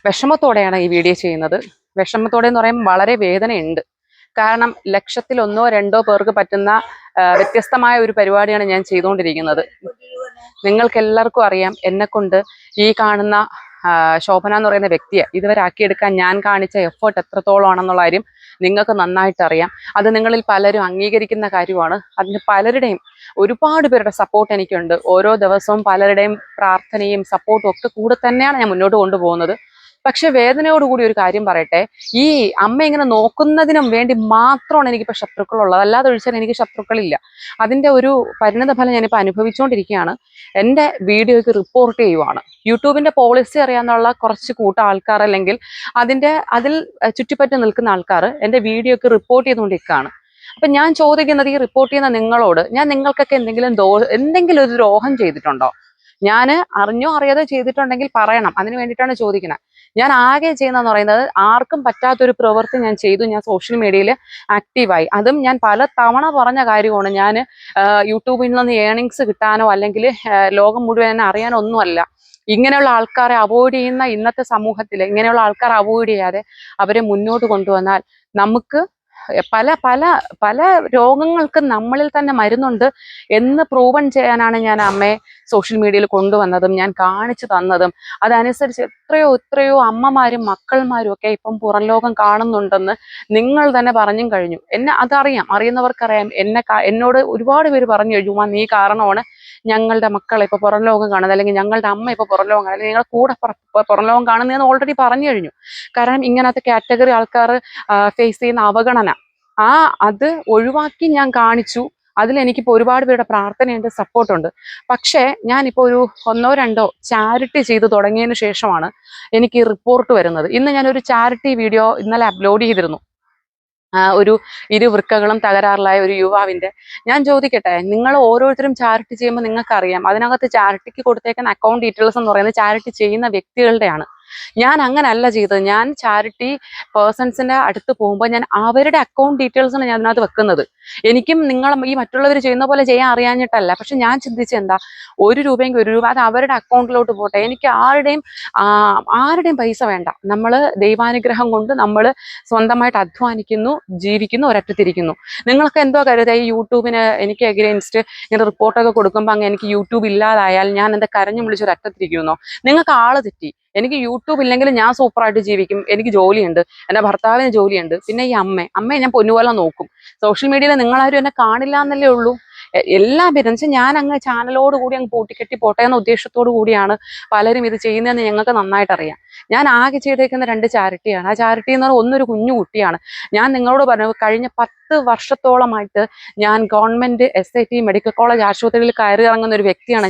വിഷമത്തോടെയാണ് ഈ വീഡിയോ ചെയ്യുന്നത്. വിഷമത്തോടെ എന്ന് പറയുമ്പോൾ വളരെ വേദനയുണ്ട്. കാരണം ലക്ഷത്തിൽ ഒന്നോ രണ്ടോ പേർക്ക് പറ്റുന്ന വ്യത്യസ്തമായ ഒരു പരിപാടിയാണ് ഞാൻ ചെയ്തുകൊണ്ടിരിക്കുന്നത്. നിങ്ങൾക്ക് എല്ലാവർക്കും അറിയാം, എന്നെക്കൊണ്ട് ഈ കാണുന്ന ശോഭന എന്ന് പറയുന്ന വ്യക്തിയെ ഇതുവരെ ആക്കിയെടുക്കാൻ ഞാൻ കാണിച്ച എഫേർട്ട് എത്രത്തോളം ആണെന്നുള്ള കാര്യം നിങ്ങൾക്ക് നന്നായിട്ട് അറിയാം. അത് നിങ്ങളിൽ പലരും അംഗീകരിക്കുന്ന കാര്യമാണ്. അതിന് പലരുടെയും ഒരുപാട് പേരുടെ സപ്പോർട്ട് എനിക്കുണ്ട്. ഓരോ ദിവസവും പലരുടെയും പ്രാർത്ഥനയും സപ്പോർട്ടും ഒക്കെ കൂടെ തന്നെയാണ് ഞാൻ മുന്നോട്ട് കൊണ്ടുപോകുന്നത്. പക്ഷെ വേദനയോടുകൂടി ഒരു കാര്യം പറയട്ടെ, ഈ അമ്മ ഇങ്ങനെ നോക്കുന്നതിനും വേണ്ടി മാത്രമാണ് എനിക്കിപ്പോൾ ശത്രുക്കളുള്ളത്. അല്ലാതെ ഒഴിച്ചാൽ എനിക്ക് ശത്രുക്കളില്ല. അതിൻ്റെ ഒരു പരിണിത ഫലം ഞാനിപ്പോൾ അനുഭവിച്ചുകൊണ്ടിരിക്കുകയാണ്. എൻ്റെ വീഡിയോയ്ക്ക് റിപ്പോർട്ട് ചെയ്യുവാണ്. യൂട്യൂബിൻ്റെ പോളിസി അറിയാന്നുള്ള കുറച്ച് കൂട്ടം ആൾക്കാർ, അല്ലെങ്കിൽ അതിൽ ചുറ്റിപ്പറ്റി നിൽക്കുന്ന ആൾക്കാർ എൻ്റെ വീഡിയോയ്ക്ക് റിപ്പോർട്ട് ചെയ്തുകൊണ്ടിരിക്കുകയാണ്. അപ്പം ഞാൻ ചോദിക്കുന്നത്, ഈ റിപ്പോർട്ട് ചെയ്യുന്ന നിങ്ങളോട്, ഞാൻ നിങ്ങൾക്കൊക്കെ എന്തെങ്കിലും ഒരു ദ്രോഹം ചെയ്തിട്ടുണ്ടോ? ഞാൻ അറിഞ്ഞോ അറിയാതെ ചെയ്തിട്ടുണ്ടെങ്കിൽ പറയണം. അതിന് വേണ്ടിയിട്ടാണ് ചോദിക്കുന്നത്. ഞാൻ ആകെ ചെയ്യുന്നതെന്ന് പറയുന്നത്, ആർക്കും പറ്റാത്തൊരു പ്രവൃത്തി ഞാൻ ചെയ്തു. ഞാൻ സോഷ്യൽ മീഡിയയിൽ ആക്റ്റീവായി. അതും ഞാൻ പല തവണ പറഞ്ഞ കാര്യമാണ്. ഞാൻ യൂട്യൂബിൽ നിന്ന് ഏണിങ്സ് കിട്ടാനോ അല്ലെങ്കിൽ ലോകം മുഴുവൻ എന്നെ അറിയാനോ ഒന്നുമല്ല. ഇങ്ങനെയുള്ള ആൾക്കാരെ അവോയ്ഡ് ചെയ്യുന്ന ഇന്നത്തെ സമൂഹത്തിൽ ഇങ്ങനെയുള്ള ആൾക്കാരെ അവോയ്ഡ് ചെയ്യാതെ അവരെ മുന്നോട്ട് കൊണ്ടുവന്നാൽ നമുക്ക് പല പല പല രോഗങ്ങൾക്ക് നമ്മളിൽ തന്നെ മരുന്നുണ്ട് എന്ന് പ്രൂവൺ ചെയ്യാനാണ് ഞാൻ അമ്മയെ സോഷ്യൽ മീഡിയയിൽ കൊണ്ടുവന്നതും ഞാൻ കാണിച്ചു തന്നതും. അതനുസരിച്ച് എത്രയോ അമ്മമാരും മക്കൾമാരും ഒക്കെ ഇപ്പം പുറം ലോകം കാണുന്നുണ്ടെന്ന് നിങ്ങൾ തന്നെ പറഞ്ഞും കഴിഞ്ഞു. എന്നെ അതറിയാം, അറിയുന്നവർക്കറിയാം. എന്നോട് ഒരുപാട് പേര് പറഞ്ഞു കഴിഞ്ഞു, നീ കാരണമാണ് ഞങ്ങളുടെ മക്കളെ ഇപ്പൊ പുറം ലോകം കാണുന്നത്, അല്ലെങ്കിൽ ഞങ്ങളുടെ അമ്മ ഇപ്പൊ പുറം ലോകം കാണുന്നത്, അല്ലെങ്കിൽ നിങ്ങളുടെ കൂടെ പുറം ലോകം കാണുന്നതെന്ന് ഓൾറെഡി പറഞ്ഞു കഴിഞ്ഞു. കാരണം ഇങ്ങനത്തെ കാറ്റഗറി ആൾക്കാർ ഫേസ് ചെയ്യുന്ന അവഗണന അത് ഒഴിവാക്കി ഞാൻ കാണിച്ചു. അതിലെനിക്കിപ്പോൾ ഒരുപാട് പേരുടെ പ്രാർത്ഥനയുണ്ട്, സപ്പോർട്ടുണ്ട്. പക്ഷേ ഞാനിപ്പോൾ ഒരു 1-2 ചാരിറ്റി ചെയ്ത് തുടങ്ങിയതിന് ശേഷമാണ് എനിക്ക് റിപ്പോർട്ട് വരുന്നത്. ഇന്ന് ഞാനൊരു ചാരിറ്റി വീഡിയോ ഇന്നലെ അപ്ലോഡ് ചെയ്തിരുന്നു. ഒരു ഇരുവൃക്കകളും തകരാറിലായ ഒരു യുവാവിന്റെ. ഞാൻ ചോദിക്കട്ടെ, നിങ്ങൾ ഓരോരുത്തരും ചാരിറ്റി ചെയ്യുമ്പോൾ നിങ്ങൾക്കറിയാം, അതിനകത്ത് ചാരിറ്റിക്ക് കൊടുത്തേക്കുന്ന അക്കൗണ്ട് ഡീറ്റെയിൽസ് എന്ന് പറയുന്നത് ചാരിറ്റി ചെയ്യുന്ന വ്യക്തികളുടെയാണ്. ഞാൻ അങ്ങനല്ല ചെയ്തത്. ഞാൻ ചാരിറ്റി പേഴ്സൺസിന്റെ അടുത്ത് പോകുമ്പോൾ ഞാൻ അവരുടെ അക്കൗണ്ട് ഡീറ്റെയിൽസാണ് ഞാൻ അതിനകത്ത് വെക്കുന്നത്. എനിക്കും നിങ്ങളും ഈ മറ്റുള്ളവർ ചെയ്യുന്ന പോലെ ചെയ്യാൻ അറിയാഞ്ഞിട്ടല്ല. പക്ഷെ ഞാൻ ചിന്തിച്ച എന്താ, 1 രൂപയെങ്കിൽ 1 രൂപ അത് അവരുടെ അക്കൗണ്ടിലോട്ട് പോട്ടെ. എനിക്ക് ആരുടെയും പൈസ വേണ്ട. നമ്മൾ ദൈവാനുഗ്രഹം കൊണ്ട് നമ്മൾ സ്വന്തമായിട്ട് അധ്വാനിക്കുന്നു, ജീവിക്കുന്നു, ഒരറ്റത്തിരിക്കുന്നു. നിങ്ങൾക്ക് എന്തോ കരുതാ, ഈ യൂട്യൂബിന് എനിക്ക് എഗെയിൻസ്റ്റ് ഇങ്ങനെ റിപ്പോർട്ടൊക്കെ കൊടുക്കുമ്പോൾ അങ്ങ് എനിക്ക് യൂട്യൂബ് ഇല്ലാതായാൽ ഞാൻ എന്താ കരഞ്ഞു വിളിച്ചൊരറ്റത്തിരിക്കുന്നു? നിങ്ങൾക്ക് ആള് തെറ്റി. എനിക്ക് യൂട്യൂബ് ഇല്ലെങ്കിൽ ഞാൻ സൂപ്പറായിട്ട് ജീവിക്കും. എനിക്ക് ജോലിയുണ്ട്, എൻ്റെ ഭർത്താവിന് ജോലിയുണ്ട്. പിന്നെ ഈ അമ്മയെ ഞാൻ പൊന്നുപോലെ നോക്കും. സോഷ്യൽ മീഡിയയിൽ നിങ്ങളാരും എന്നെ കാണില്ല എന്നല്ലേ ഉള്ളൂ. എല്ലാ പേരും ഞാൻ അങ്ങ് ചാനലോട് കൂടി അങ്ങ് പൂട്ടിക്കെട്ടി പോട്ടെ എന്ന ഉദ്ദേശത്തോടു കൂടിയാണ് പലരും ഇത് ചെയ്യുന്നതെന്ന് ഞങ്ങൾക്ക് നന്നായിട്ട് അറിയാം. ഞാൻ ആകെ ചെയ്തേക്കുന്ന 2 ചാരിറ്റിയാണ്. ആ ചാരിറ്റി എന്ന് പറഞ്ഞാൽ ഒന്നൊരു കുഞ്ഞു കുട്ടിയാണ്. ഞാൻ നിങ്ങളോട് പറഞ്ഞു, കഴിഞ്ഞ 10 വർഷത്തോളമായിട്ട് ഞാൻ ഗവൺമെന്റ് SIT മെഡിക്കൽ കോളേജ് ആശുപത്രിയിൽ കയറി ഇറങ്ങുന്ന ഒരു വ്യക്തിയാണ്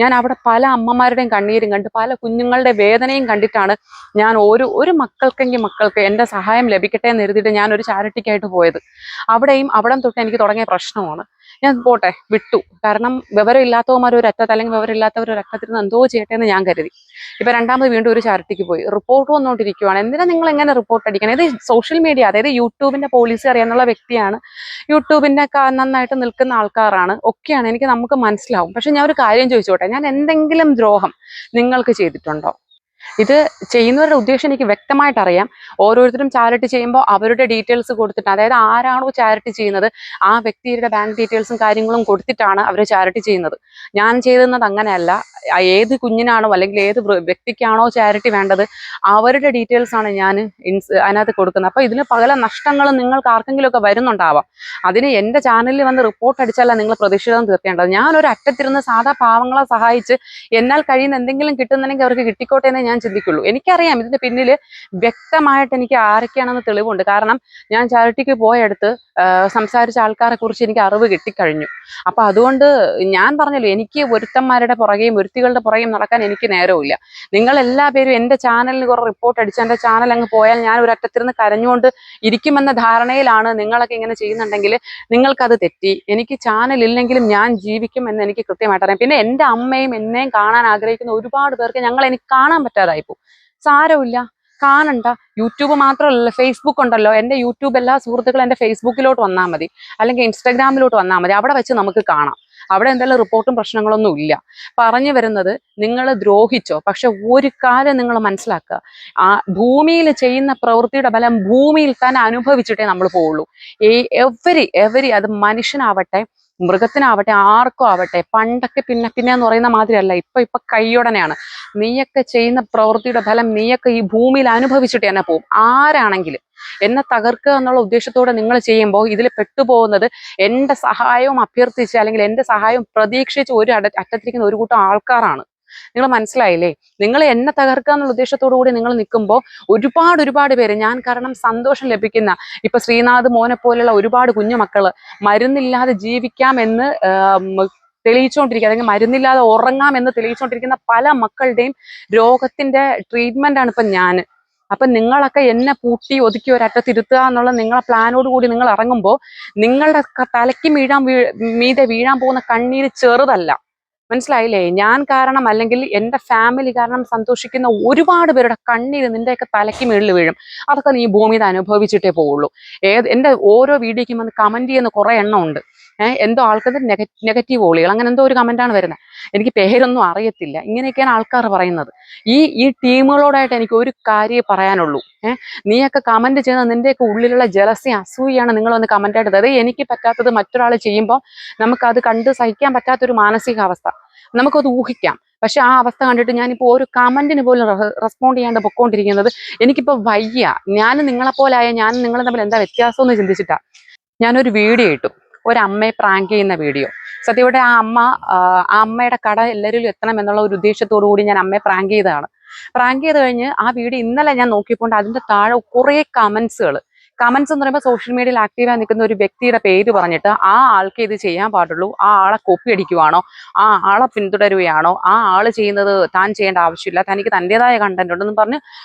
ഞാൻ അവിടെ പല അമ്മമാരുടെയും കണ്ണീരും കണ്ട്, പല കുഞ്ഞുങ്ങളുടെ വേദനയും കണ്ടിട്ടാണ് ഞാൻ ഒരു മക്കൾക്ക് എൻ്റെ സഹായം ലഭിക്കട്ടെ എന്ന് എഴുതിയിട്ട് ഞാൻ ഒരു ചാരിറ്റിക്കായിട്ട് പോയത്. അവിടെ തൊട്ട് എനിക്ക് തുടങ്ങിയ പ്രശ്നമാണ്. ഞാൻ പോട്ടെ, വിട്ടു. കാരണം വിവരമില്ലാത്തവന്മാർ ഒരറ്റത്ത്, അല്ലെങ്കിൽ വിവരമില്ലാത്തവർ ഒരറ്റത്തിരുന്ന് എന്തോ ചെയ്യട്ടെ എന്ന് ഞാൻ കരുതി. ഇപ്പൊ രണ്ടാമത് വീണ്ടും ഒരു ചാരിറ്റിക്ക് പോയി. റിപ്പോർട്ട് വന്നുകൊണ്ടിരിക്കുകയാണ്. എന്തിനാ നിങ്ങൾ എങ്ങനെ റിപ്പോർട്ട് അടിക്കണം? ഇത് സോഷ്യൽ മീഡിയ, അതായത് യൂട്യൂബിന്റെ പോളിസി അറിയാന്നുള്ള വ്യക്തിയാണ്, യൂട്യൂബിന്റെ നന്നായിട്ട് നിൽക്കുന്ന ആൾക്കാരാണ്, ഒക്കെയാണ്. നമുക്ക് മനസ്സിലാവും. പക്ഷെ ഞാൻ ഒരു കാര്യം ചോദിച്ചോട്ടെ, ഞാൻ എന്തെങ്കിലും ദ്രോഹം നിങ്ങൾക്ക് ചെയ്തിട്ടുണ്ടോ? ഇത് ചെയ്യുന്നവരുടെ ഉദ്ദേശം എനിക്ക് വ്യക്തമായിട്ട് അറിയാം. ഓരോരുത്തരും ചാരിറ്റി ചെയ്യുമ്പോൾ അവരുടെ ഡീറ്റെയിൽസ് കൊടുത്തിട്ട്, അതായത് ആരാണോ ചാരിറ്റി ചെയ്യുന്നത് ആ വ്യക്തിയുടെ ബാങ്ക് ഡീറ്റെയിൽസും കാര്യങ്ങളും കൊടുത്തിട്ടാണ് അവർ ചാരിറ്റി ചെയ്യുന്നത്. ഞാൻ ചെയ്യുന്നത് അങ്ങനെയല്ല. ഏത് കുഞ്ഞിനാണോ അല്ലെങ്കിൽ ഏത് വ്യക്തിക്കാണോ ചാരിറ്റി വേണ്ടത് അവരുടെ ഡീറ്റെയിൽസ് ആണ് ഞാൻ അതിനകത്ത് കൊടുക്കുന്നത്. അപ്പോൾ ഇതിന് പല നഷ്ടങ്ങളും നിങ്ങൾക്ക് ആർക്കെങ്കിലും ഒക്കെ വരുന്നുണ്ടാവാം. അതിന് എൻ്റെ ചാനലിൽ വന്ന് റിപ്പോർട്ട് അടിച്ചല്ല നിങ്ങൾ പ്രതിഷേധം തീർക്കേണ്ടത്. ഞാനൊരു അറ്റത്തിരുന്ന് സാധാ പാവങ്ങളെ സഹായിച്ച് എന്നാൽ കഴിയുന്ന എന്തെങ്കിലും കിട്ടുന്നുണ്ടെങ്കിൽ അവർക്ക് കിട്ടിക്കോട്ടെ എന്നേ ഞാൻ ചിന്തിക്കുള്ളൂ. എനിക്കറിയാം ഇതിന്റെ പിന്നിൽ വ്യക്തമായിട്ട് എനിക്ക് ആരൊക്കെയാണെന്ന് തെളിവുണ്ട്. കാരണം ഞാൻ ചാരിറ്റിക്ക് പോയടുത്ത് സംസാരിച്ച ആൾക്കാരെ കുറിച്ച് എനിക്ക് അറിവ് കിട്ടിക്കഴിഞ്ഞു. അപ്പൊ അതുകൊണ്ട് ഞാൻ പറഞ്ഞല്ലോ, എനിക്ക് ഒരുത്തന്മാരുടെ പുറകെയും ഒരുത്തികളുടെ പുറകെയും നടക്കാൻ എനിക്ക് നേരവുമില്ല. നിങ്ങൾ എല്ലാ പേരും എൻ്റെ ചാനലിന് കുറെ റിപ്പോർട്ട് അടിച്ച് എൻ്റെ ചാനൽ അങ്ങ് പോയാൽ ഞാൻ ഒരു അറ്റത്തിരുന്ന് കരഞ്ഞുകൊണ്ട് ഇരിക്കുമെന്ന ധാരണയിലാണ് നിങ്ങളൊക്കെ ഇങ്ങനെ ചെയ്യുന്നുണ്ടെങ്കിൽ നിങ്ങൾക്കത് തെറ്റി. എനിക്ക് ചാനൽ ഇല്ലെങ്കിലും ഞാൻ ജീവിക്കും എന്ന് എനിക്ക് കൃത്യമായിട്ട് അറിയാം. പിന്നെ എൻ്റെ അമ്മയും എന്നെയും കാണാൻ ആഗ്രഹിക്കുന്ന ഒരുപാട് പേർക്ക് എനിക്ക് കാണാൻ പറ്റാതായിപ്പോ. സാരമില്ല, കാണണ്ട. യൂട്യൂബ് മാത്രമല്ല, ഫേസ്ബുക്ക് ഉണ്ടല്ലോ. എൻ്റെ യൂട്യൂബ് എല്ലാ സുഹൃത്തുക്കളും എൻ്റെ ഫേസ്ബുക്കിലോട്ട് വന്നാൽ മതി, അല്ലെങ്കിൽ ഇൻസ്റ്റാഗ്രാമിലോട്ട് വന്നാൽ മതി. അവിടെ വെച്ച് നമുക്ക് കാണാം. അവിടെ എന്തായാലും റിപ്പോർട്ടും പ്രശ്നങ്ങളൊന്നും ഇല്ല. പറഞ്ഞു വരുന്നത്, നിങ്ങൾ ദ്രോഹിച്ചോ, പക്ഷെ ഒരു കാര്യം നിങ്ങൾ മനസ്സിലാക്കുക, ആ ഭൂമിയിൽ ചെയ്യുന്ന പ്രവൃത്തിയുടെ ഫലം ഭൂമിയിൽ തന്നെ അനുഭവിച്ചിട്ടേ നമ്മൾ പോവുള്ളൂ. ഈ എവരി അത് മനുഷ്യനാവട്ടെ മൃഗത്തിനാവട്ടെ ആർക്കും ആവട്ടെ, പണ്ടൊക്കെ പിന്നെ എന്ന് പറയുന്ന മാതിരിയല്ല, ഇപ്പൊ കൈയുടനെയാണ്. നീയൊക്കെ ചെയ്യുന്ന പ്രവൃത്തിയുടെ ഫലം നീയൊക്കെ ഈ ഭൂമിയിൽ അനുഭവിച്ചിട്ട് തന്നെ പോകും. ആരാണെങ്കിലും എന്നെ തകർക്കുക എന്നുള്ള ഉദ്ദേശത്തോടെ നിങ്ങൾ ചെയ്യുമ്പോൾ ഇതിൽ പെട്ടുപോകുന്നത് എന്റെ സഹായവും അഭ്യർത്ഥിച്ച് അല്ലെങ്കിൽ എന്റെ സഹായം പ്രതീക്ഷിച്ച് അറ്റത്തിരിക്കുന്ന ഒരു കൂട്ടം ആൾക്കാരാണ്. നിങ്ങൾ മനസ്സിലായില്ലേ? നിങ്ങൾ എന്നെ തകർക്കുക എന്നുള്ള ഉദ്ദേശത്തോടു കൂടി നിങ്ങൾ നിൽക്കുമ്പോൾ ഒരുപാട് പേര്, ഞാൻ കാരണം സന്തോഷം ലഭിക്കുന്ന, ഇപ്പൊ ശ്രീനാഥ് മോനെ പോലുള്ള ഒരുപാട് കുഞ്ഞുമക്കള് മരുന്നില്ലാതെ ജീവിക്കാമെന്ന് തെളിയിച്ചുകൊണ്ടിരിക്കുക, അല്ലെങ്കിൽ മരുന്നില്ലാതെ ഉറങ്ങാമെന്ന് തെളിയിച്ചുകൊണ്ടിരിക്കുന്ന പല മക്കളുടെയും രോഗത്തിന്റെ ട്രീറ്റ്മെന്റ് ആണ് ഇപ്പൊ ഞാൻ. അപ്പൊ നിങ്ങളൊക്കെ എന്നെ പൂട്ടി ഒതുക്കി ഒരറ്റത്തിരുത്തുക എന്നുള്ള നിങ്ങളെ പ്ലാനോട് കൂടി നിങ്ങൾ ഇറങ്ങുമ്പോൾ നിങ്ങളുടെ തലയ്ക്ക് മീതെ വീഴാൻ പോകുന്ന കണ്ണീര് ചെറുതല്ല. മനസ്സിലായില്ലേ? ഞാൻ കാരണം അല്ലെങ്കിൽ എൻ്റെ ഫാമിലി കാരണം സന്തോഷിക്കുന്ന ഒരുപാട് പേരുടെ കണ്ണീര് നിന്റെയൊക്കെ തലയ്ക്ക് മുകളിൽ വീഴും. അതൊക്കെ നീ ഭൂമിയിൽ അനുഭവിച്ചിട്ടേ പോവുള്ളൂ. എൻ്റെ ഓരോ വീഡിയോയ്ക്കും വന്ന് കമന്റ് ചെയ്യുന്ന കുറെ എണ്ണം ഉണ്ട്. എന്തോ ആൾക്കാർ നെഗറ്റീവ് ഓളികൾ അങ്ങനെ എന്തോ ഒരു കമന്റാണ് വരുന്നത്. എനിക്ക് പേരൊന്നും അറിയത്തില്ല. ഇങ്ങനെയൊക്കെയാണ് ആൾക്കാർ പറയുന്നത്. ഈ ടീമുകളോടായിട്ട് എനിക്ക് ഒരു കാര്യമേ പറയാനുള്ളൂ. നീയൊക്കെ കമന്റ് ചെയ്യുന്നത് നിന്റെയൊക്കെ ഉള്ളിലുള്ള ജലസി അസൂയാണ് നിങ്ങൾ വന്ന് കമന്റായിട്ട്. അതായത് എനിക്ക് പറ്റാത്തത് മറ്റൊരാൾ ചെയ്യുമ്പോൾ നമുക്കത് കണ്ട് സഹിക്കാൻ പറ്റാത്തൊരു മാനസികാവസ്ഥ നമുക്കത് ഊഹിക്കാം. പക്ഷെ ആ അവസ്ഥ കണ്ടിട്ട് ഞാനിപ്പോൾ ഒരു കമന്റിന് പോലും റെസ്പോണ്ട് ചെയ്യാണ്ട് പൊക്കോണ്ടിരിക്കുന്നത് എനിക്കിപ്പോൾ വയ്യ. ഞാനും നിങ്ങളെപ്പോലായ ഞാനും നിങ്ങളും തമ്മിൽ എന്താ വ്യത്യാസം എന്ന് ചിന്തിച്ചിട്ടാ ഞാനൊരു വീഡിയോ ഇട്ടു, ഒരമ്മയെ പ്രാങ്ക് ചെയ്യുന്ന വീഡിയോ. സത്യമായിട്ട് ആ അമ്മയുടെ കട എല്ലാവരിലും എത്തണം എന്നുള്ള ഒരു ഉദ്ദേശത്തോടു കൂടി ഞാൻ അമ്മയെ പ്രാങ്ക് ചെയ്തതാണ്. പ്രാങ്ക് ചെയ്ത് കഴിഞ്ഞ് ആ വീഡിയോ ഇന്നലെ ഞാൻ നോക്കിയപ്പോൾ അതിന്റെ താഴെ കുറെ കമന്റ്സ് എന്ന് പറയുമ്പോൾ സോഷ്യൽ മീഡിയയിൽ ആക്റ്റീവായി നിൽക്കുന്ന ഒരു വ്യക്തിയുടെ പേര് പറഞ്ഞിട്ട് ആ ആൾക്ക് ഇത് ചെയ്യാൻ പാടുള്ളൂ, ആ ആളെ കോപ്പി അടിക്കുവാണോ, ആ ആളെ പിന്തുടരുകയാണോ, ആ ആള് ചെയ്യുന്നത് താൻ ചെയ്യേണ്ട ആവശ്യമില്ല, തനിക്ക് തൻ്റെതായ കണ്ടന്റ് ഉണ്ടെന്ന് പറഞ്ഞ്